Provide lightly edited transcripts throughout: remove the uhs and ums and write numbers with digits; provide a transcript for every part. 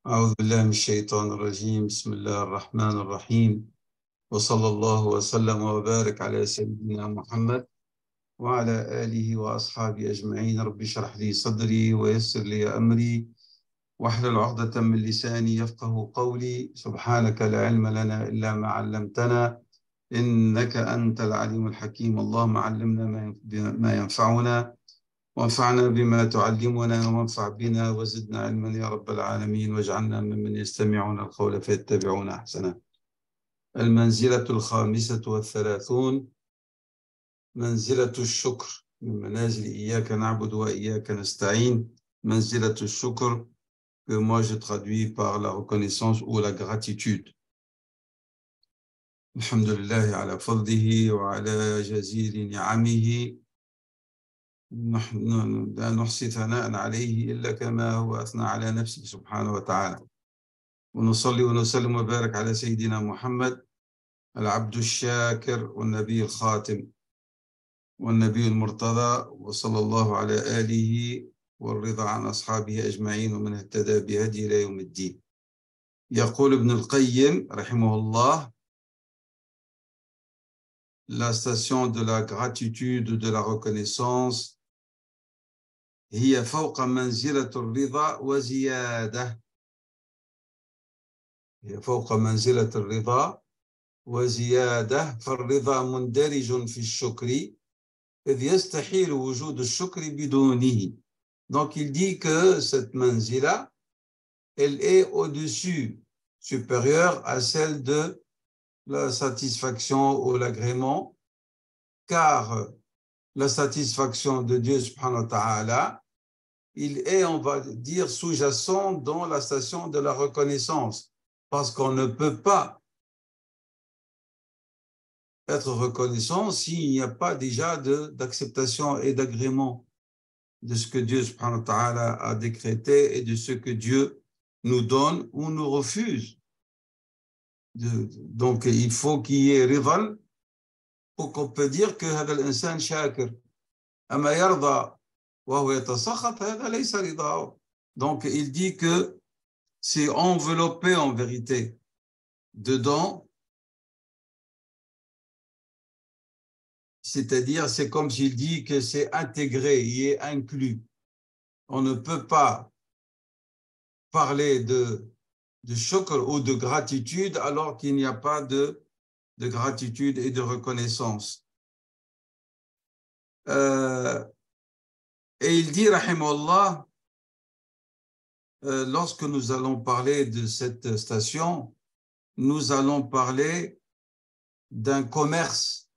أعوذ بالله من الشيطان الرجيم. بسم الله الرحمن الرحيم، وصلى الله وسلم وبارك على سيدنا محمد وعلى آله وأصحابه أجمعين. رب اشرح لي صدري ويسر لي أمري واحلل عقدة من لساني يفقه قولي. سبحانك لا علم لنا إلا ما علمتنا إنك أنت العليم الحكيم. اللهم علمنا ما ينفعنا وانفعنا بما تعلمنا وانفع بنا وزدنا علما يا رب العالمين، واجعلنا ممن يستمعون القول فيتبعون أحسنه. المنزلة الخامسة والثلاثون، منزلة الشكر، من منازل إياك نعبد وإياك نستعين. منزلة الشكر, que moi je traduis par la reconnaissance ou la gratitude. Alhamdulillah ala fadlihi wa ala jazili ni'amihi. نحن لا نحصي ثناء عليه إلا كما هو أثنى على نفسه سبحانه وتعالى. ونصلي ونسلم وبارك على سيدنا محمد العبد الشاكر والنبي الخاتم والنبي المرتضى، وصلى الله على آله والرضا عن أصحابه أجمعين ومن اهتدى بهدي إلى يوم الدين. يقول ابن القيم رحمه الله: la station de la gratitude, de la reconnaissance, هي فوق منزلة الرضا وزيادة. هي فوق منزلة الرضا وزيادة، فالرضا مندرج في الشكر إذ يستحيل وجود الشكر بدونه. Donc il dit que cette manzila, elle est au-dessus, supérieure à celle de la satisfaction ou l'agrément, car la satisfaction de Dieu subhanahu wa ta'ala, il est, on va dire, sous-jacent dans la station de la reconnaissance, parce qu'on ne peut pas être reconnaissant s'il n'y a pas déjà d'acceptation et d'agrément de ce que Dieu subhanahu wa ta'ala a décrété et de ce que Dieu nous donne ou nous refuse. Donc il faut qu'il y ait rival pour qu'on peut dire que هذا الإنسان شاكر. أما يرضى وهو يتسخط هذا ليس رضاه. Donc il dit que c'est enveloppé en vérité dedans. C'est-à-dire, c'est comme s'il dit que c'est intégré, il est inclus. On ne peut pas parler de shukr ou de gratitude alors qu'il n'y a pas de gratitude et de reconnaissance. Et il dit, rahimahullah, lorsque nous allons parler de cette station, nous allons parler d'un commerce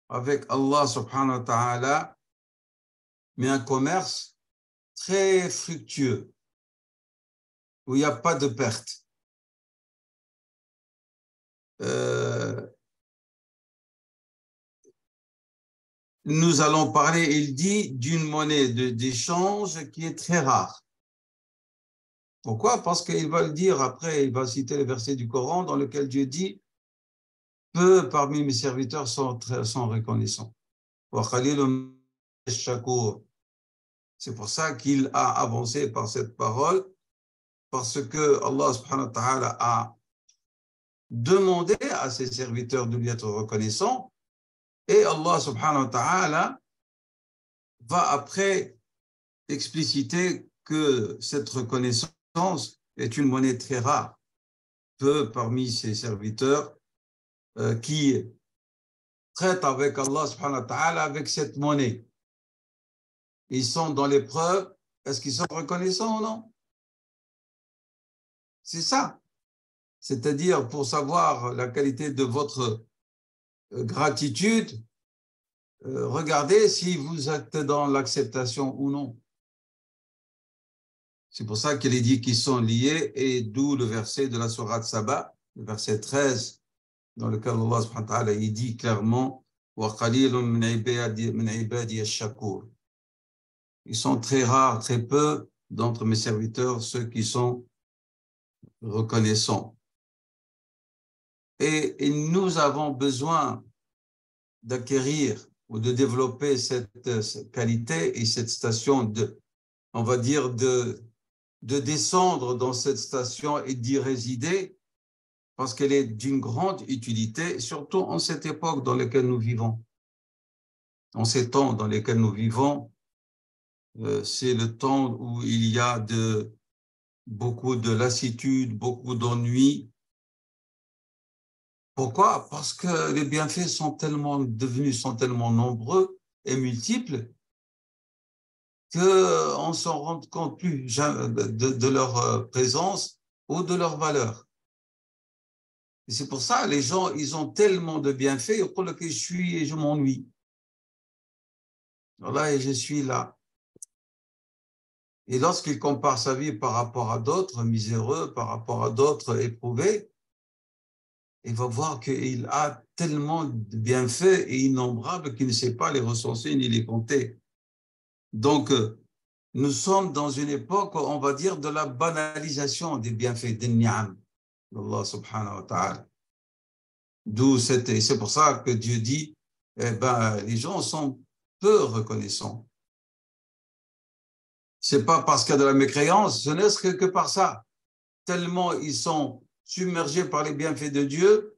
avec Allah subhanahu wa ta'ala, mais un commerce très fructueux, où il n'y a pas de perte. Nous allons parler, il dit, d'une monnaie d'échange qui est très rare. Pourquoi? Parce qu'il va le dire après, il va citer le verset du Coran dans lequel Dieu dit: peu parmi mes serviteurs sont reconnaissants. C'est pour ça qu'il a avancé par cette parole, parce que Allah subhanahu wa ta'ala a demandé à ses serviteurs de lui être reconnaissants, et Allah subhanahu wa ta'ala va après expliciter que cette reconnaissance est une monnaie très rare. Peu parmi ses serviteurs qui traitent avec Allah subhanahu wa ta'ala avec cette monnaie. Ils sont dans l'épreuve, est-ce qu'ils sont reconnaissants ou non? C'est ça. C'est-à-dire, pour savoir la qualité de votre gratitude, regardez si vous êtes dans l'acceptation ou non. C'est pour ça qu'il est dit qu'ils sont liés, et d'où le verset de la sourate Saba, le verset 13, dans lequel Allah subhanahu wa ta'ala il dit clairement: wa qalilun min ibadi ash-shakur. Ils sont très rares, très peu d'entre mes serviteurs, ceux qui sont reconnaissants. Et nous avons besoin d'acquérir ou de développer cette qualité et cette station on va dire, de descendre dans cette station et d'y résider parce qu'elle est d'une grande utilité, surtout en cette époque dans laquelle nous vivons. En ces temps dans lesquels nous vivons, c'est le temps où il y a beaucoup de lassitude, beaucoup d'ennui. Pourquoi? Parce que les bienfaits sont tellement nombreux et multiples qu'on ne s'en rend compte plus de leur présence ou de leur valeur. Et c'est pour ça les gens, ils ont tellement de bienfaits pour lesquels je suis et je m'ennuie. Voilà, et je suis là. Et lorsqu'il compare sa vie par rapport à d'autres miséreux, par rapport à d'autres éprouvés, il va voir qu'il a tellement de bienfaits et innombrables qu'il ne sait pas les recenser ni les compter. Donc, nous sommes dans une époque, on va dire, de la banalisation des bienfaits, des ni'am d'Allah subhanahu wa ta'ala. C'est pour ça que Dieu dit, les gens sont peu reconnaissants. C'est pas parce qu'il y a de la mécréance, ce n'est que par ça. Tellement ils sont submergés par les bienfaits de Dieu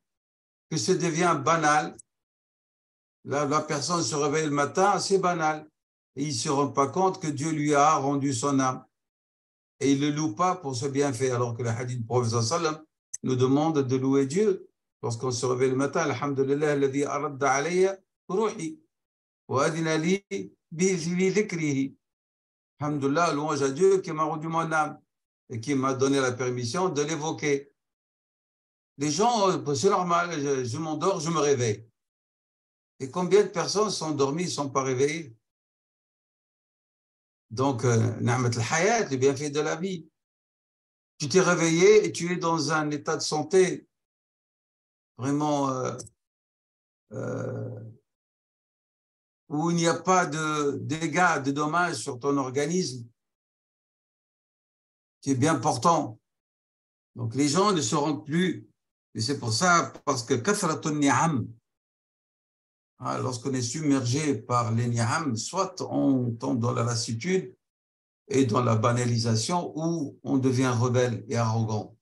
que ça devient banal. La personne se réveille le matin, c'est banal. Et il ne se rend pas compte que Dieu lui a rendu son âme. Et il ne le loue pas pour ce bienfait, alors que le hadith du prophète sallam nous demande de louer Dieu. Lorsqu'on se réveille le matin, alhamdulillah, alladhi aradda alayya ruhi, wa adina li bi dhikrihi. Alhamdulillah, louange à Dieu qui m'a rendu mon âme et qui m'a donné la permission de l'évoquer. Les gens, c'est normal, je m'endors, je me réveille. Et combien de personnes sont dormies, ne sont pas réveillées? Donc, Na'mat al-Hayat, le bienfait de la vie. Tu t'es réveillé et tu es dans un état de santé vraiment où il n'y a pas de dégâts, de dommages sur ton organisme, qui est bien portant. Donc, les gens ne se rendent plus. Et c'est pour ça, parce que kathratun ni'am, lorsqu'on est submergé par les ni'am, soit on tombe dans la lassitude et dans la banalisation, ou on devient rebelle et arrogant.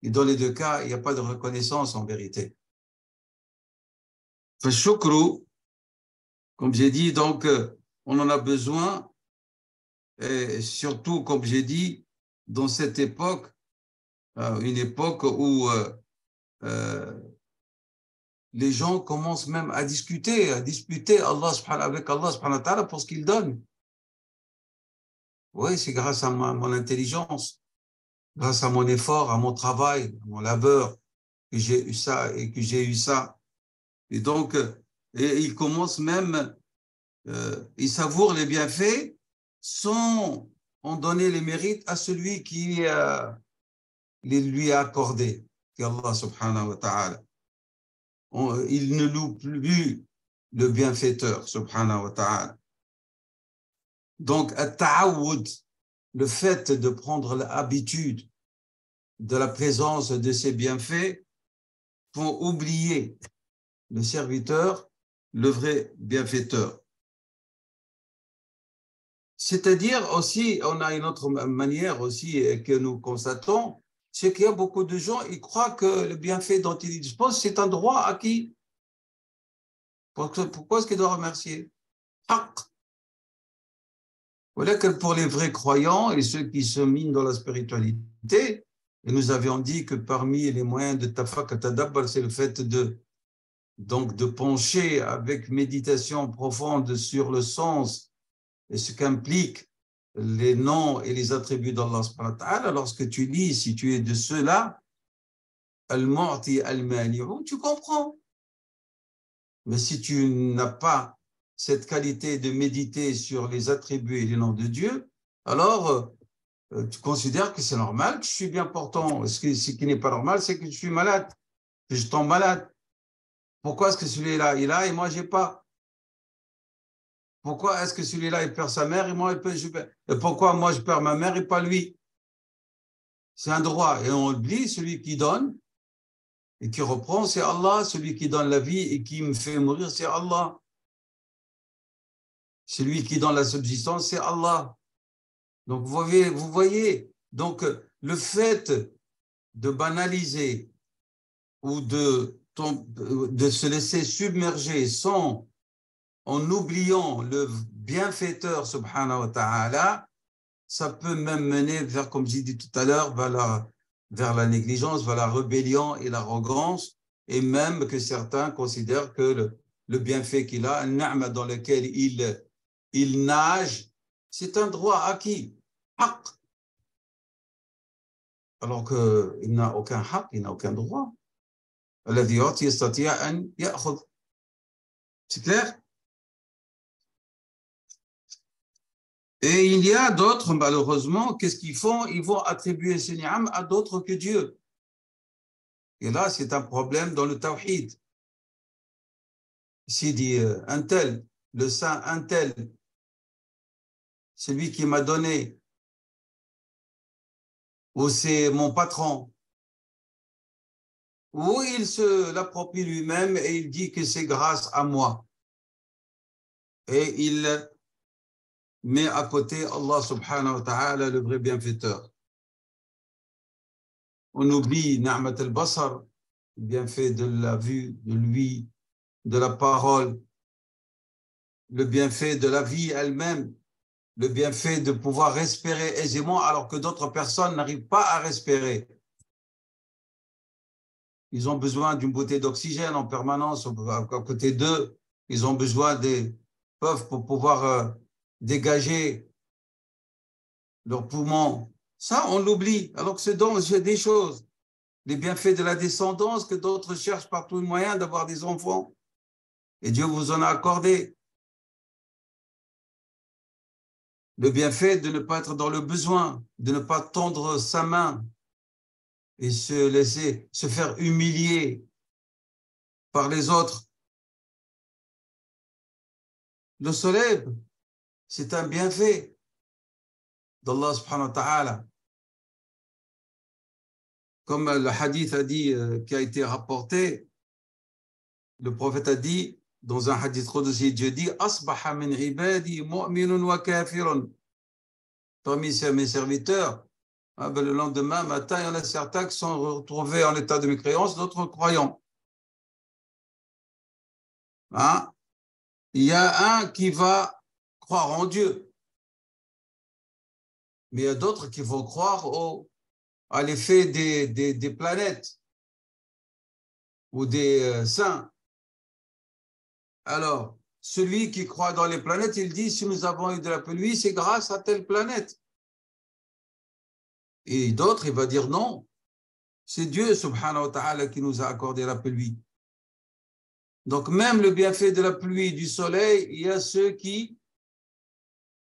Et dans les deux cas, il n'y a pas de reconnaissance en vérité. Fashukru, comme j'ai dit, donc on en a besoin, et surtout, comme j'ai dit, dans cette époque, une époque où les gens commencent même à disputer Allah avec Allah subhanahu wa ta'ala pour ce qu'il donne. Oui, c'est grâce à mon intelligence, grâce à mon effort, à mon travail, à mon labeur, que j'ai eu ça et que j'ai eu ça. Et donc, ils commencent même, ils savourent les bienfaits sans en donner les mérites à celui qui les lui a accordés, qui est Allah subhanahu wa ta'ala. Il ne loue plus le bienfaiteur subhanahu wa ta'ala. Donc, at-ta'awud, le fait de prendre l'habitude de la présence de ces bienfaits font oublier le serviteur, le vrai bienfaiteur. C'est-à-dire aussi, on a une autre manière aussi que nous constatons, c'est qu'il y a beaucoup de gens, ils croient que le bienfait dont ils disposent, c'est un droit acquis. Pourquoi est-ce qu'ils doivent remercier? Voilà que pour les vrais croyants et ceux qui se minent dans la spiritualité, et nous avions dit que parmi les moyens de tafak tadabbur, c'est le fait de pencher avec méditation profonde sur le sens et ce qu'impliquent les noms et les attributs d'Allah subhanahu wa ta'ala. Lorsque tu lis, si tu es de ceux-là, al-mu'ti al-mani'u, tu comprends. Mais si tu n'as pas cette qualité de méditer sur les attributs et les noms de Dieu, alors tu considères que c'est normal, que je suis bien portant. Ce qui n'est pas normal, c'est que je suis malade, que je tombe malade. Pourquoi est-ce que celui-là, il a et moi, je n'ai pas? Pourquoi est-ce que celui-là, il perd sa mère et moi, et pourquoi moi, je perds ma mère et pas lui? C'est un droit. Et on oublie, celui qui donne et qui reprend, c'est Allah. Celui qui donne la vie et qui me fait mourir, c'est Allah. Celui qui donne la subsistance, c'est Allah. Donc, vous voyez, donc, le fait de banaliser ou de se laisser submerger en oubliant le bienfaiteur, subhanahu wa ta'ala, ça peut même mener vers, comme j'ai dit tout à l'heure, vers la négligence, vers la rébellion et l'arrogance, et même que certains considèrent que le bienfait qu'il a, un ni'ma dans lequel il nage, c'est un droit acquis, haq. Alors qu'il n'a aucun haq, il n'a aucun droit. C'est clair? Et il y a d'autres, malheureusement, qu'est-ce qu'ils font? Ils vont attribuer ces ni'am à d'autres que Dieu. Et là, c'est un problème dans le tawhid. S'il dit un tel, le saint un tel, c'est lui qui m'a donné, ou c'est mon patron, ou il se l'approprie lui-même et il dit que c'est grâce à moi. Et il met à côté Allah subhanahu wa ta'ala, le vrai bienfaiteur. On oublie Na'mat al-Basar, le bienfait de la vue, de lui, de la parole, le bienfait de la vie elle-même, le bienfait de pouvoir respirer aisément alors que d'autres personnes n'arrivent pas à respirer. Ils ont besoin d'une bouteille d'oxygène en permanence à côté d'eux. Ils ont besoin des puffs pour pouvoir dégager leurs poumons. Ça, on l'oublie. Alors que c'est donc des choses. Les bienfaits de la descendance que d'autres cherchent par tous les moyens d'avoir des enfants. Et Dieu vous en a accordé. Le bienfait de ne pas être dans le besoin, de ne pas tendre sa main et se faire humilier par les autres. Le soleil, c'est un bienfait d'Allah subhanahu wa ta'ala. Comme le hadith a dit, qui a été rapporté, le prophète a dit, dans un hadith qudsi, Dieu dit, Asbaha min ibadi mu'minun wa kafirun. Parmi mes serviteurs, le lendemain matin, il y en a certains qui sont retrouvés en état de mécréance, d'autres croyants. Hein? Il y a un qui va croire en Dieu, mais il y a d'autres qui vont croire à l'effet des planètes ou des saints. Alors, celui qui croit dans les planètes, il dit, si nous avons eu de la pluie, c'est grâce à telle planète. Et d'autres, il va dire non, c'est Dieu, subhanahu wa ta'ala, qui nous a accordé la pluie. Donc, même le bienfait de la pluie et du soleil, il y a ceux qui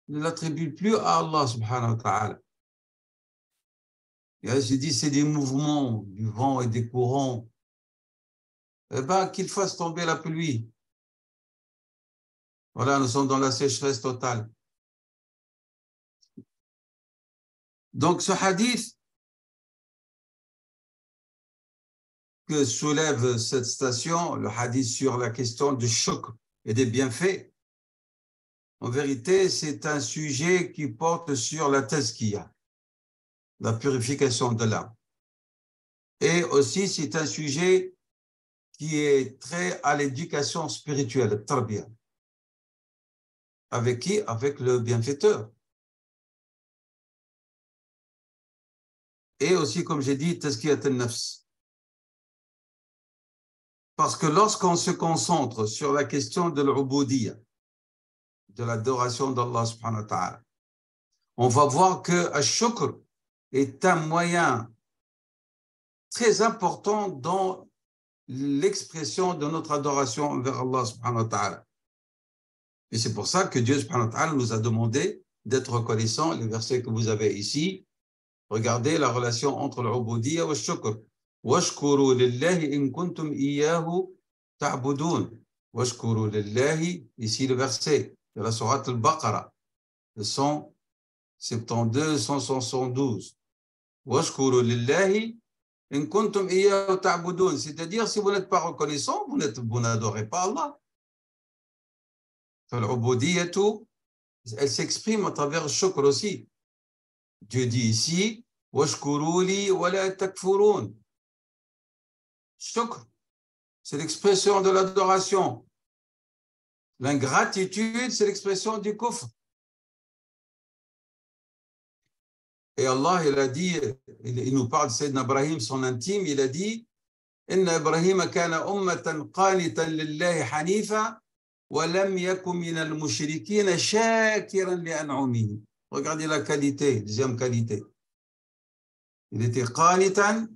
ne l'attribuent plus à Allah, subhanahu wa ta'ala. Et je dis, c'est des mouvements du vent et des courants. Eh bien, qu'il fasse tomber la pluie. Voilà, nous sommes dans la sécheresse totale. Donc, ce hadith que soulève cette station, le hadith sur la question du shukr et des bienfaits, en vérité, c'est un sujet qui porte sur la tazkiya, la purification de l'âme. Et aussi, c'est un sujet qui est trait à l'éducation spirituelle, tarbiya. Avec qui? Avec le bienfaiteur. Et aussi, comme j'ai dit, tazkiyat al-nafs. Parce que lorsqu'on se concentre sur la question de l'ubudiyya, de l'adoration d'Allah subhanahu wa ta'ala, on va voir que al-shukr est un moyen très important dans l'expression de notre adoration envers Allah subhanahu wa ta'ala. Et c'est pour ça que Dieu subhanahu wa ta'ala nous a demandé d'être reconnaissants. Les versets que vous avez ici, regardez la relation entre l'ubudiyya et le shukr. واشكروا لله إن كنتم إياه تعبدون. واشكروا لله, ici le verset de la sourate al-Baqarah, le 172, 172. واشكروا لله إن كنتم إياه تعبدون. C'est-à-dire, si vous n'êtes pas reconnaissant, vous n'adorez pas Allah. فالعبودية, elle s'exprime à travers le shukr aussi. Dieu dit ici, washkuruli wa la takfurun. Shukr, c'est l'expression de l'adoration. L'ingratitude, c'est l'expression du kufr. Et Allah, il a dit, il nous parle de Sayyidina Ibrahim, son intime, il a dit, Inna Ibrahim kana ummatan qanitan lillahi hanifa wa lam yakun min al-mushrikin shakiran li an'umihi. Regardez la qualité, deuxième qualité. Il était qanitan,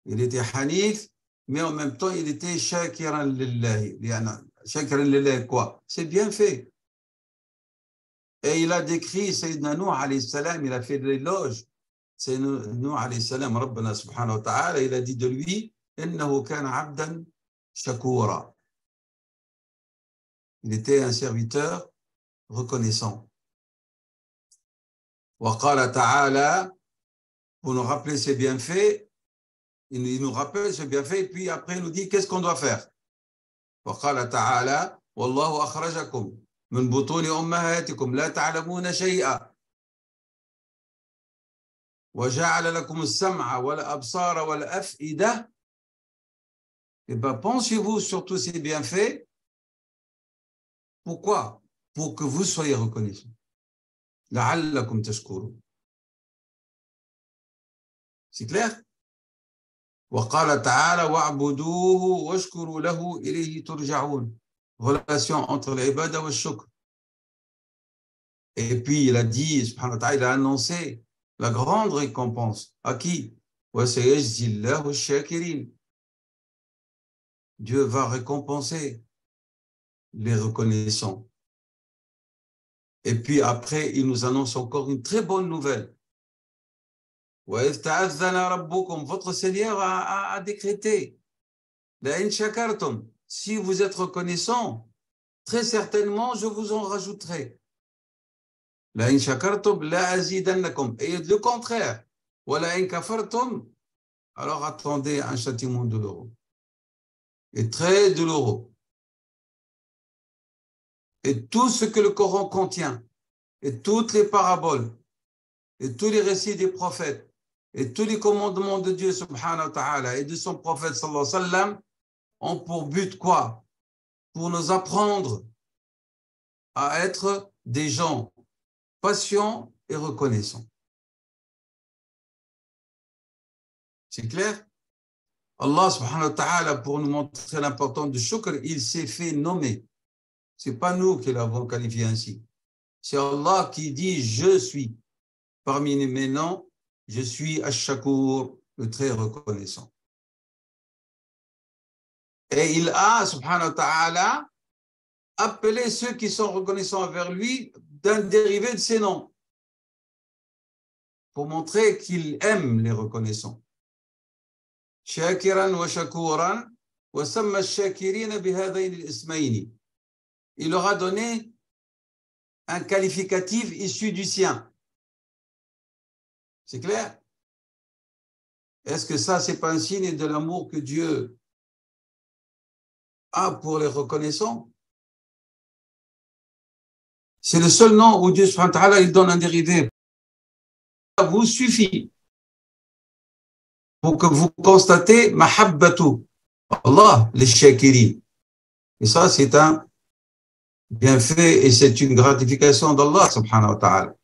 il était hanif, mais en même temps, il était shakiran lillahi. Shakiran lillahi quoi? C'est bien fait. Et il a décrit Sayyidina Nuh alayhi salam, il a fait de l'éloge. Sayyidina Nuh alayhi salam, Rabbana subhanahu wa ta'ala, il a dit de lui, innahu kana abdan shakura. Il était un serviteur reconnaissant. Wa qala ta'ala, pour nous rappeler ses bienfaits, il nous rappelle ses bienfaits, et puis après il nous dit qu'est-ce qu'on doit faire. Wa qala ta'ala, wallahu akhrajakum من بطون أمهاتكم لا تعلمون شيئا وجعل لكم السمع والأبصار والأفئدة. Eh bien, pensez-vous sur tous ces bienfaits. Pourquoi? Pour que vous soyez reconnaissants. لعلكم تشكرون. C'est clair? وقال تعالى واعبدوه واشكروا له إليه ترجعون. Relation entre l'ibada et le shukr. Et puis il a dit, subhanahu wa ta'ala, il a annoncé la grande récompense. À qui? Dieu va récompenser les reconnaissants. Et puis après, il nous annonce encore une très bonne nouvelle. Votre Seigneur a décrété, si vous êtes reconnaissant, très certainement, je vous en rajouterai. Et le contraire, alors attendez un châtiment douloureux. Et très douloureux. Et tout ce que le Coran contient, et toutes les paraboles, et tous les récits des prophètes, et tous les commandements de Dieu subhanahu wa ta'ala et de son prophète sallallahu alayhi wa sallam ont pour but quoi? Pour nous apprendre à être des gens patients et reconnaissants. C'est clair? Allah subhanahu wa ta'ala, pour nous montrer l'importance du shukr, il s'est fait nommer. Ce n'est pas nous qui l'avons qualifié ainsi. C'est Allah qui dit « Je suis ». Parmi mes noms, je suis Ash-Shakur, le très reconnaissant. Et il a, subhanahu wa ta'ala, appelé ceux qui sont reconnaissants envers lui d'un dérivé de ses noms, pour montrer qu'il aime les reconnaissants. Shakiran wa shakuran wa samma ash-shakirina bihadayn al-ismayni. Il leur a donné un qualificatif issu du sien. C'est clair? Est-ce que ça, c'est pas un signe de l'amour que Dieu a pour les reconnaissants? C'est le seul nom où Dieu subhanahu wa ta'ala, il donne un dérivé. Ça vous suffit pour que vous constatez mahabbatu Allah, les shakirin. Et ça, c'est un bienfait et c'est une gratification d'Allah subhanahu wa ta'ala.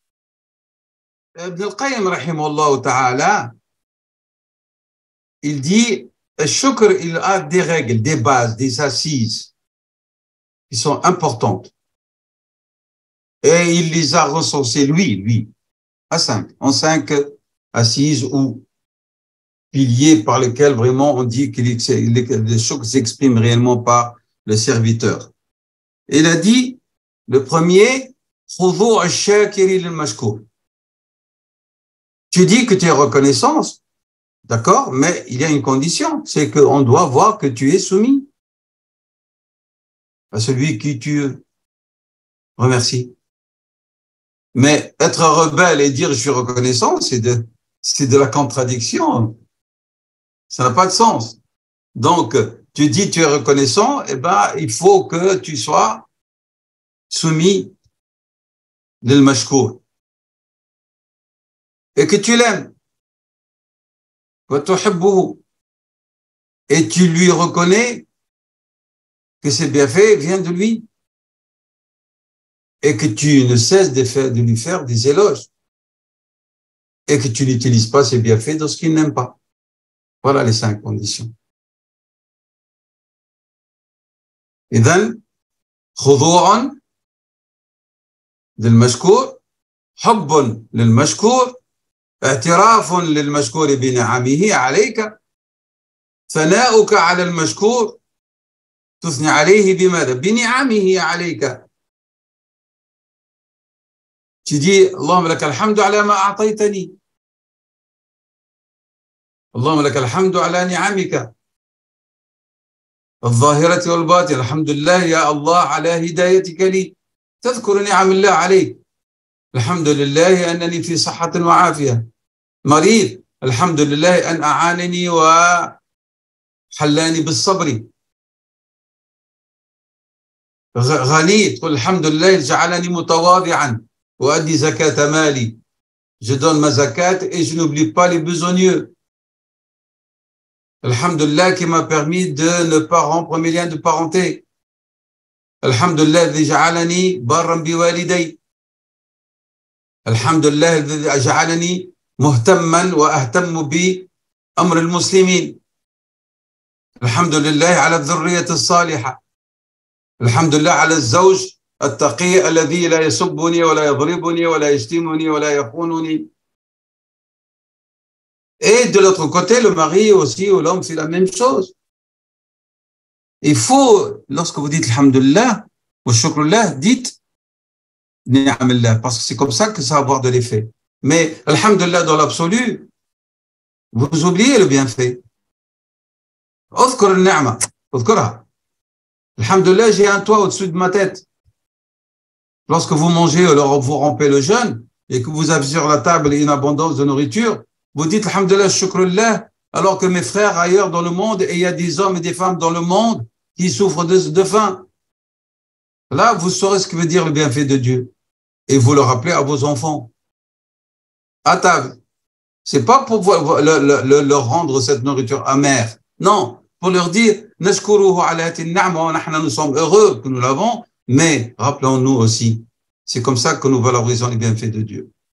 Ibn al-Qayyim rahimahullah ta'ala, il dit, le shukr, il a des règles, des bases, des assises qui sont importantes. Et il les a recensées, lui, en cinq assises ou piliers par lesquels vraiment on dit que le shukr s'exprime réellement par le serviteur. Et il a dit, le premier, khudhu' ash-shakiri lil-mashkur. Tu dis que tu es reconnaissant, d'accord, mais il y a une condition, c'est qu'on doit voir que tu es soumis à celui qui tu remercies. Mais être rebelle et dire je suis reconnaissant, c'est de la contradiction. Ça n'a pas de sens. Donc, tu dis tu es reconnaissant, eh ben, il faut que tu sois soumis lil mashkour. et que tu l'aimes, et tu lui reconnais que ces bienfaits viennent de lui et que tu ne cesses de lui faire des éloges et que tu n'utilises pas ces bienfaits dans ce qu'il n'aime pas. Voilà les 5 conditions. إذن خضوع للمشكور، حب للمشكور، اعتراف للمشكور بنعمه عليك، ثناؤك على المشكور، تثني عليه بماذا؟ بنعمه عليك. تدي اللهم لك الحمد على ما أعطيتني، اللهم لك الحمد على نعمك الظاهرة والباطنة، الحمد لله يا الله على هدايتك لي، تذكر نعم الله عليك. الحمد لله أنني في صحة وعافية، مريض الحمد لله أن أعانني وحلاني بالصبر، غني تقول الحمد لله جعلني متواضعا وأدي زكاة مالي، je donne ma zakat et je n'oublie pas les besogneux. Alhamdulillah qui m'a permis de ne pas rompre mes liens de parenté. Alhamdulillah الذي جعلني برا بوالدي. Alhamdulillah الذي جعلني مهتما وأهتم بأمر المسلمين. Alhamdulillah على الذرية الصالحة. Alhamdulillah على الزوج التقي الذي لا يسبني ولا يضربني ولا يشتمني ولا يخونني. Et de l'autre côté, le mari aussi ou l'homme, c'est la même chose. Il faut, lorsque vous dites Alhamdulillah ou Shukrullah, dites Ni'amillah, parce que c'est comme ça que ça va avoir de l'effet. Mais Alhamdulillah dans l'absolu, vous oubliez le bienfait. Udhkur al-ni'ma, udhkurha. Alhamdulillah, j'ai un toit au-dessus de ma tête. Lorsque vous mangez, alors vous rompez le jeûne et que vous avez sur la table une abondance de nourriture, vous dites Alhamdulillah, Shukrullah, alors que mes frères ailleurs dans le monde, et il y a des hommes et des femmes dans le monde qui souffrent de faim. Là, vous saurez ce que veut dire le bienfait de Dieu. Et vous le rappelez à vos enfants. À table. C'est pas pour leur rendre cette nourriture amère. Non, pour leur dire, nous sommes heureux que nous l'avons, mais rappelons-nous aussi, c'est comme ça que nous valorisons les bienfaits de Dieu.